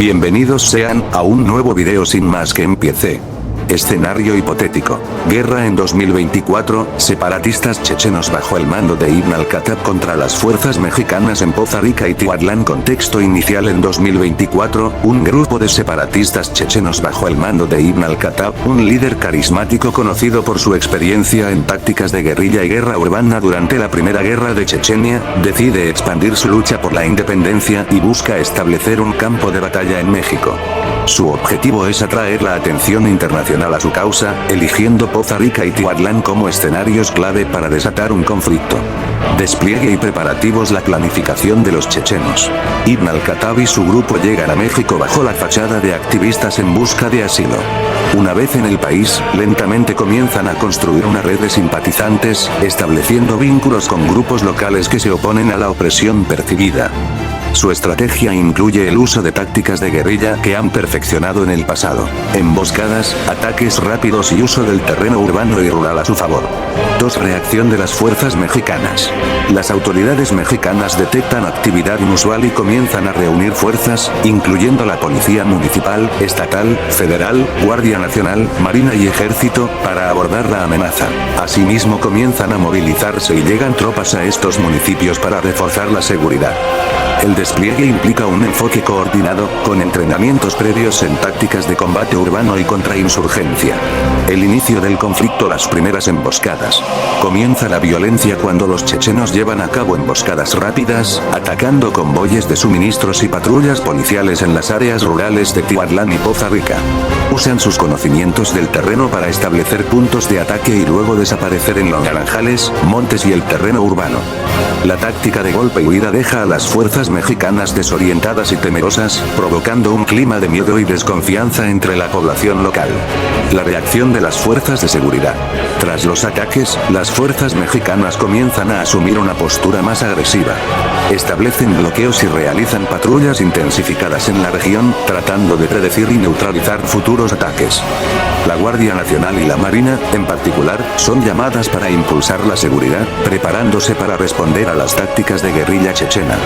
Bienvenidos sean a un nuevo video sin más que empiece. Escenario hipotético. Guerra en 2024, separatistas chechenos bajo el mando de Ibn al-Khattab contra las fuerzas mexicanas en Poza Rica y Tihuatlán. Contexto inicial: en 2024, un grupo de separatistas chechenos bajo el mando de Ibn al-Khattab, un líder carismático conocido por su experiencia en tácticas de guerrilla y guerra urbana durante la Primera Guerra de Chechenia, decide expandir su lucha por la independencia y busca establecer un campo de batalla en México. Su objetivo es atraer la atención internacional a su causa, eligiendo Poza Rica y Tihuatlán como escenarios clave para desatar un conflicto. Despliegue y preparativos. La planificación de los chechenos. Ibn al-Khattab y su grupo llegan a México bajo la fachada de activistas en busca de asilo. Una vez en el país, lentamente comienzan a construir una red de simpatizantes, estableciendo vínculos con grupos locales que se oponen a la opresión percibida. Su estrategia incluye el uso de tácticas de guerrilla que han perfeccionado en el pasado, emboscadas, ataques rápidos y uso del terreno urbano y rural a su favor. 2. Reacción de las fuerzas mexicanas. Las autoridades mexicanas detectan actividad inusual y comienzan a reunir fuerzas, incluyendo la policía municipal, estatal, federal, Guardia Nacional, Marina y Ejército, para abordar la amenaza. Asimismo comienzan a movilizarse y llegan tropas a estos municipios para reforzar la seguridad. El despliegue implica un enfoque coordinado, con entrenamientos previos en tácticas de combate urbano y contrainsurgencia. El inicio del conflicto. Las primeras emboscadas. Comienza la violencia cuando los chechenos llevan a cabo emboscadas rápidas, atacando convoyes de suministros y patrullas policiales en las áreas rurales de Tihuatlán y Poza Rica. Usan sus conocimientos del terreno para establecer puntos de ataque y luego desaparecer en los naranjales, montes y el terreno urbano. La táctica de golpe y huida deja a las fuerzas mexicanas desorientadas y temerosas, provocando un clima de miedo y desconfianza entre la población local. La reacción de las fuerzas de seguridad. Tras los ataques, las fuerzas mexicanas comienzan a asumir una postura más agresiva. Establecen bloqueos y realizan patrullas intensificadas en la región, tratando de predecir y neutralizar futuros ataques. La Guardia Nacional y la Marina, en particular, son llamadas para impulsar la seguridad, preparándose para responder a las tácticas de guerrilla chechena.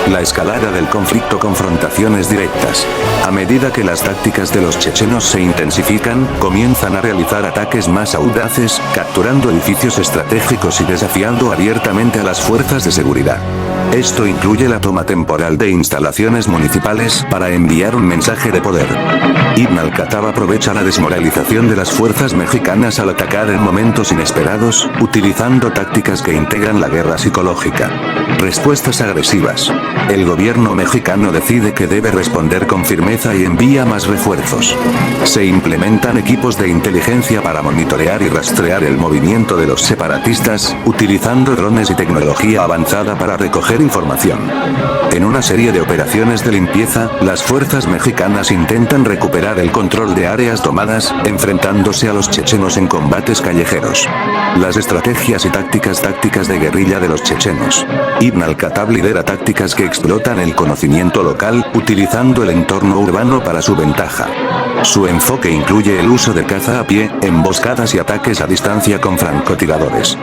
La escalada del conflicto. Confrontaciones directas. A medida que las tácticas de los chechenos se intensifican, comienzan a realizar ataques más audaces, capturando edificios estratégicos y desafiando abiertamente a las fuerzas de seguridad. Esto incluye la toma temporal de instalaciones municipales para enviar un mensaje de poder. Ibn al-Khattab aprovecha la desmoralización de las fuerzas mexicanas al atacar en momentos inesperados, utilizando tácticas que integran la guerra psicológica. Respuestas agresivas. El gobierno mexicano decide que debe responder con firmeza y envía más refuerzos. Se implementan equipos de inteligencia para monitorear y rastrear el movimiento de los separatistas, utilizando drones y tecnología avanzada para recoger información. En una serie de operaciones de limpieza, las fuerzas mexicanas intentan recuperar el control de áreas tomadas, enfrentándose a los chechenos en combates callejeros. Las estrategias y tácticas de guerrilla de los chechenos. Ibn al-Khattab lidera tácticas que explotan el conocimiento local, utilizando el entorno urbano para su ventaja. Su enfoque incluye el uso de caza a pie, emboscadas y ataques a distancia con francotiradores.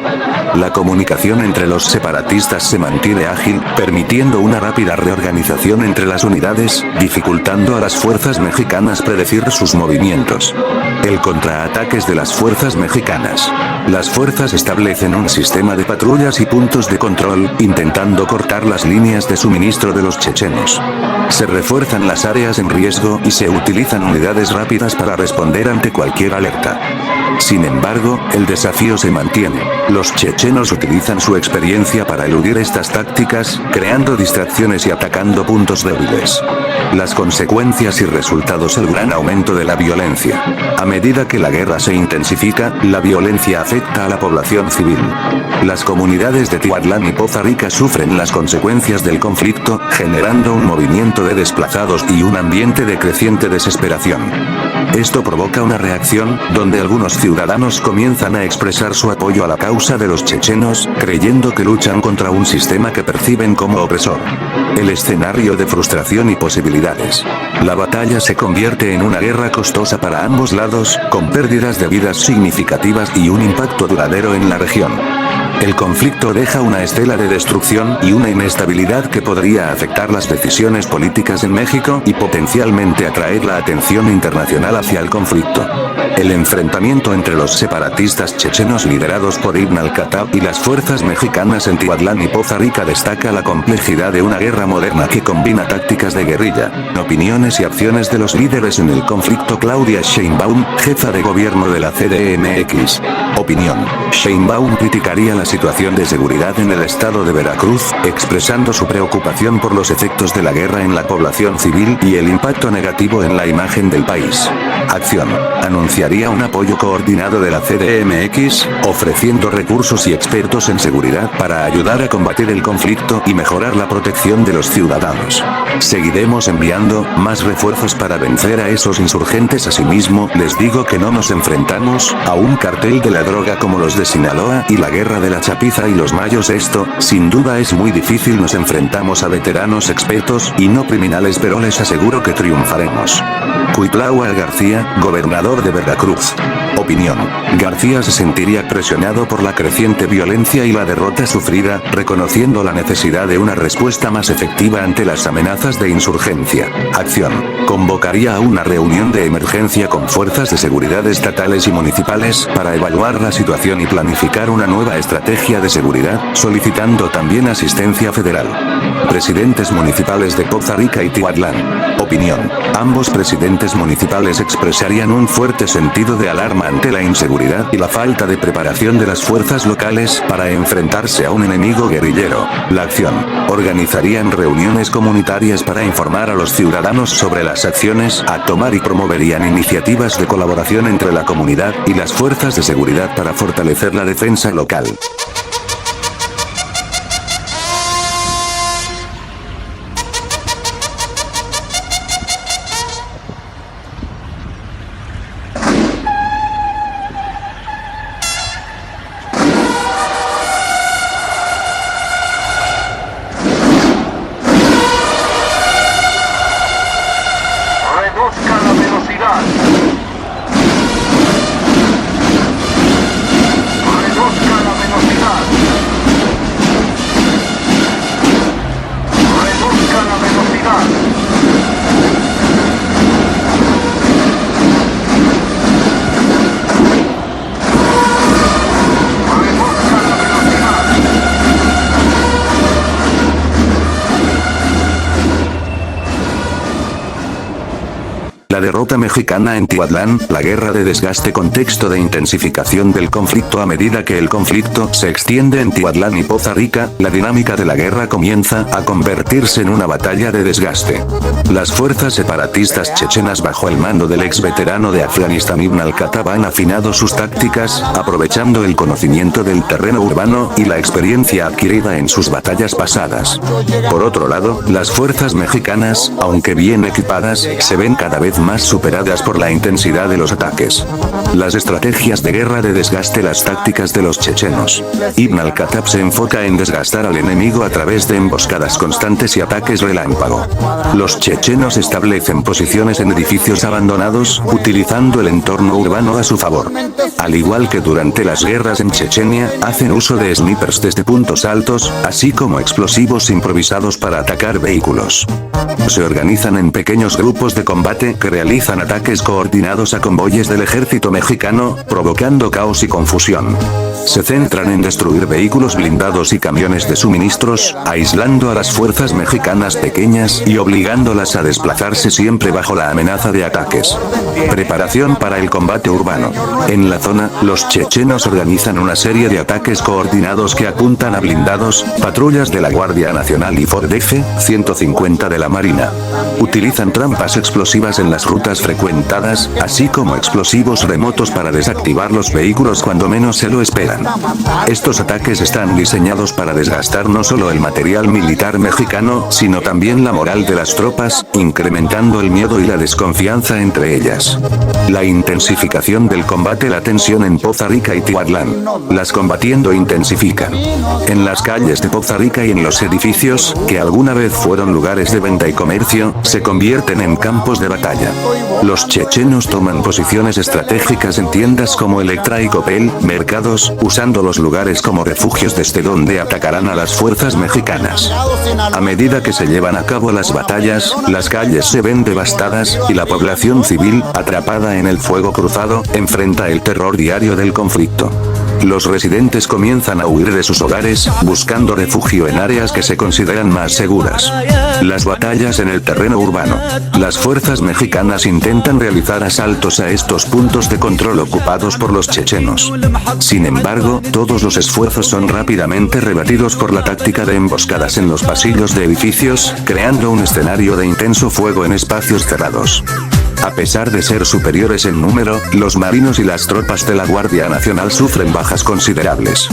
La comunicación entre los separatistas se mantiene ágil, permitiendo una rápida reorganización entre las unidades, dificultando a las fuerzas mexicanas predecir sus movimientos. El contraataques de las fuerzas mexicanas. Las fuerzas establecen un sistema de patrullas y puntos de control, intentando cortar las líneas de suministro de los chechenos. Se refuerzan las áreas en riesgo y se utilizan unidades rápidas para responder ante cualquier alerta. Sin embargo, el desafío se mantiene. Los chechenos utilizan su experiencia para eludir estas tácticas, creando distracciones y atacando puntos débiles. Las consecuencias y resultados. El gran aumento de la violencia. A medida que la guerra se intensifica, la violencia afecta a la población civil. Las comunidades de Tihuatlán y Poza Rica sufren las consecuencias del conflicto, generando un movimiento de desplazados y un ambiente de creciente desesperación. Esto provoca una reacción, donde algunos ciudadanos comienzan a expresar su apoyo a la causa de los chechenos, creyendo que luchan contra un sistema que perciben como opresor. El escenario de frustración y posibilidades. La batalla se convierte en una guerra costosa para ambos lados, con pérdidas de vidas significativas y un impacto duradero en la región. El conflicto deja una estela de destrucción y una inestabilidad que podría afectar las decisiones políticas en México y potencialmente atraer la atención internacional hacia el conflicto. El enfrentamiento entre los separatistas chechenos liderados por Ibn al-Khattab y las fuerzas mexicanas en Tihuatlán y Poza Rica destaca la complejidad de una guerra moderna que combina tácticas de guerrilla, opiniones y acciones de los líderes en el conflicto. Claudia Sheinbaum, jefa de gobierno de la CDMX. Opinión. Sheinbaum criticaría la situación de seguridad en el estado de Veracruz, expresando su preocupación por los efectos de la guerra en la población civil y el impacto negativo en la imagen del país. Acción. Anunciaría un apoyo coordinado de la CDMX, ofreciendo recursos y expertos en seguridad para ayudar a combatir el conflicto y mejorar la protección de los ciudadanos. Seguiremos enviando más refuerzos para vencer a esos insurgentes. Asimismo, les digo que no nos enfrentamos a un cartel de la droga como los de Sinaloa y la guerra de la chapiza y los mayos. Esto, sin duda, es muy difícil. Nos enfrentamos a veteranos expertos y no criminales, pero les aseguro que triunfaremos. Cuitláhuac García, gobernador de Veracruz. Opinión. García se sentiría presionado por la creciente violencia y la derrota sufrida, reconociendo la necesidad de una respuesta más efectiva ante las amenazas de insurgencia. Acción. Convocaría a una reunión de emergencia con fuerzas de seguridad estatales y municipales para evaluar la situación y planificar una nueva estrategia de seguridad, solicitando también asistencia federal. Presidentes municipales de Poza Rica y Tihuatlán. Opinión. Ambos presidentes municipales expresarían un fuerte sentido de alarma ante la inseguridad y la falta de preparación de las fuerzas locales para enfrentarse a un enemigo guerrillero. La acción. Organizarían reuniones comunitarias para informar a los ciudadanos sobre las acciones a tomar y promoverían iniciativas de colaboración entre la comunidad y las fuerzas de seguridad para fortalecer la defensa local. La derrota mexicana en Tihuatlán, la guerra de desgaste. Contexto de intensificación del conflicto. A medida que el conflicto se extiende en Tihuatlán y Poza Rica, la dinámica de la guerra comienza a convertirse en una batalla de desgaste. Las fuerzas separatistas chechenas bajo el mando del ex veterano de Afganistán Ibn al-Khattab han afinado sus tácticas, aprovechando el conocimiento del terreno urbano y la experiencia adquirida en sus batallas pasadas. Por otro lado, las fuerzas mexicanas, aunque bien equipadas, se ven cada vez más superadas por la intensidad de los ataques. Las estrategias de guerra de desgaste. Las tácticas de los chechenos. Ibn al-Khattab se enfoca en desgastar al enemigo a través de emboscadas constantes y ataques relámpago. Los chechenos establecen posiciones en edificios abandonados, utilizando el entorno urbano a su favor. Al igual que durante las guerras en Chechenia, hacen uso de snipers desde puntos altos, así como explosivos improvisados para atacar vehículos. Se organizan en pequeños grupos de combate que realizan ataques coordinados a convoyes del ejército mexicano, provocando caos y confusión. Se centran en destruir vehículos blindados y camiones de suministros, aislando a las fuerzas mexicanas pequeñas y obligándolas a desplazarse siempre bajo la amenaza de ataques. Preparación para el combate urbano. En la zona, los chechenos organizan una serie de ataques coordinados que apuntan a blindados, patrullas de la Guardia Nacional y Ford F-150 de la Marina. Utilizan trampas explosivas en las rutas frecuentadas, así como explosivos remotos para desactivar los vehículos cuando menos se lo esperan. Estos ataques están diseñados para desgastar no solo el material militar mexicano, sino también la moral de las tropas, incrementando el miedo y la desconfianza entre ellas. La intensificación del combate. La tensión en Poza Rica y Tihuatlán. Las combatiendo intensifican. En las calles de Poza Rica y en los edificios, que alguna vez fueron lugares de vivienda y comercio, se convierten en campos de batalla. Los chechenos toman posiciones estratégicas en tiendas como Electra y Coppel, mercados, usando los lugares como refugios desde donde atacarán a las fuerzas mexicanas. A medida que se llevan a cabo las batallas, las calles se ven devastadas, y la población civil, atrapada en el fuego cruzado, enfrenta el terror diario del conflicto. Los residentes comienzan a huir de sus hogares, buscando refugio en áreas que se consideran más seguras. Las batallas en el terreno urbano. Las fuerzas mexicanas intentan realizar asaltos a estos puntos de control ocupados por los chechenos. Sin embargo, todos los esfuerzos son rápidamente rebatidos por la táctica de emboscadas en los pasillos de edificios, creando un escenario de intenso fuego en espacios cerrados. A pesar de ser superiores en número, los marinos y las tropas de la Guardia Nacional sufren bajas considerables.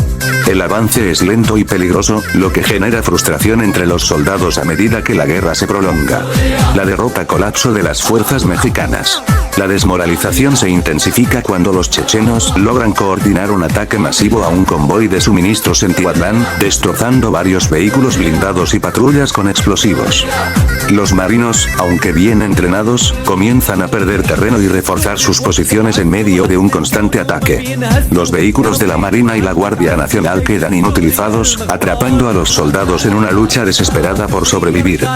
El avance es lento y peligroso, lo que genera frustración entre los soldados a medida que la guerra se prolonga. La derrota colapso de las fuerzas mexicanas. La desmoralización se intensifica cuando los chechenos logran coordinar un ataque masivo a un convoy de suministros en Tihuatlán, destrozando varios vehículos blindados y patrullas con explosivos. Los marinos, aunque bien entrenados, comienzan a perder terreno y reforzar sus posiciones en medio de un constante ataque. Los vehículos de la Marina y la Guardia Nacional quedan inutilizados, atrapando a los soldados en una lucha desesperada por sobrevivir.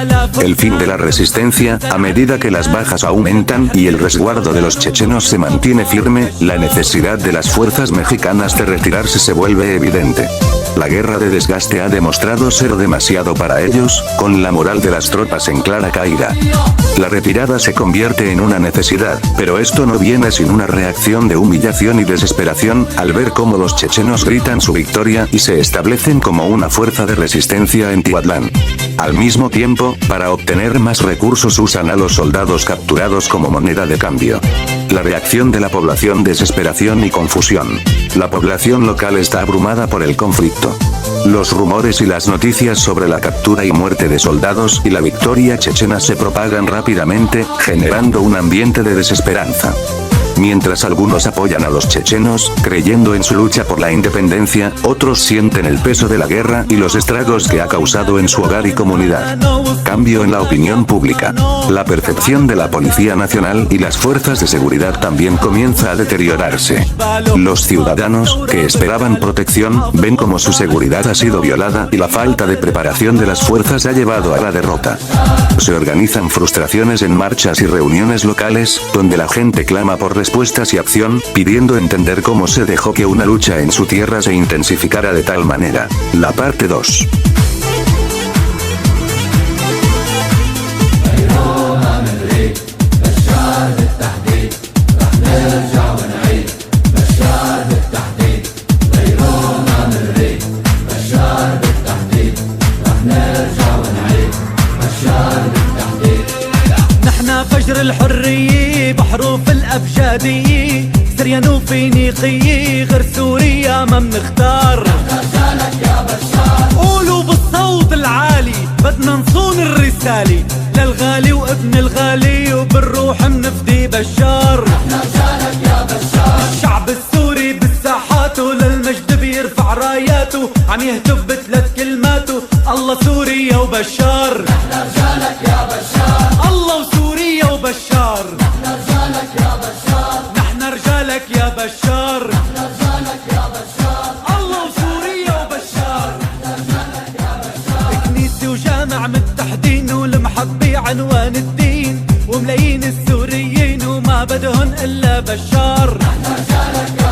El fin de la resistencia, a medida que las bajas aumentan y el resguardo de los chechenos se mantiene firme, la necesidad de las fuerzas mexicanas de retirarse se vuelve evidente. La guerra de desgaste ha demostrado ser demasiado para ellos, con la moral de las tropas en clara caída. La retirada se convierte en una necesidad, pero esto no viene sin una reacción de humillación y desesperación, al ver cómo los chechenos gritan su victoria y se establecen como una fuerza de resistencia en Tihuatlán. Al mismo tiempo, para obtener más recursos usan a los soldados capturados como moneda de cambio. La reacción de la población: desesperación y confusión. La población local está abrumada por el conflicto. Los rumores y las noticias sobre la captura y muerte de soldados y la victoria chechena se propagan rápidamente, generando un ambiente de desesperanza. Mientras algunos apoyan a los chechenos, creyendo en su lucha por la independencia, otros sienten el peso de la guerra y los estragos que ha causado en su hogar y comunidad. Cambio en la opinión pública. La percepción de la Policía Nacional y las fuerzas de seguridad también comienza a deteriorarse. Los ciudadanos, que esperaban protección, ven como su seguridad ha sido violada y la falta de preparación de las fuerzas ha llevado a la derrota. Se organizan frustraciones en marchas y reuniones locales, donde la gente clama por respuestas y acción, pidiendo entender cómo se dejó que una lucha en su tierra se intensificara de tal manera. La parte 2. فجر الحرية بحروف الأبجدية سريان وفينيقية غير سوريا ما منختار. رجالك يا بشار قولوا بالصوت العالي بدنا نصون الرسالة للغالي وابن الغالي وبالروح منفدي بشار. رجالك يا بشار الشعب السوري بالساحات وللمجد بيرفع راياته عم يهتف بثلاث كلماته الله سوريا وبشار. رجالك يا بشار الله وسوريا وبشار. نحن رجالك يا بشار نحن رجالك يا بشار. نحن رجالك يا بشار الله وسوريا وبشار. نحن رجالك يا بشار كنيسة وجامع متحدين والمحبي عنوان الدين وملايين السوريين وما بدهن إلا بشار. نحن رجالك يا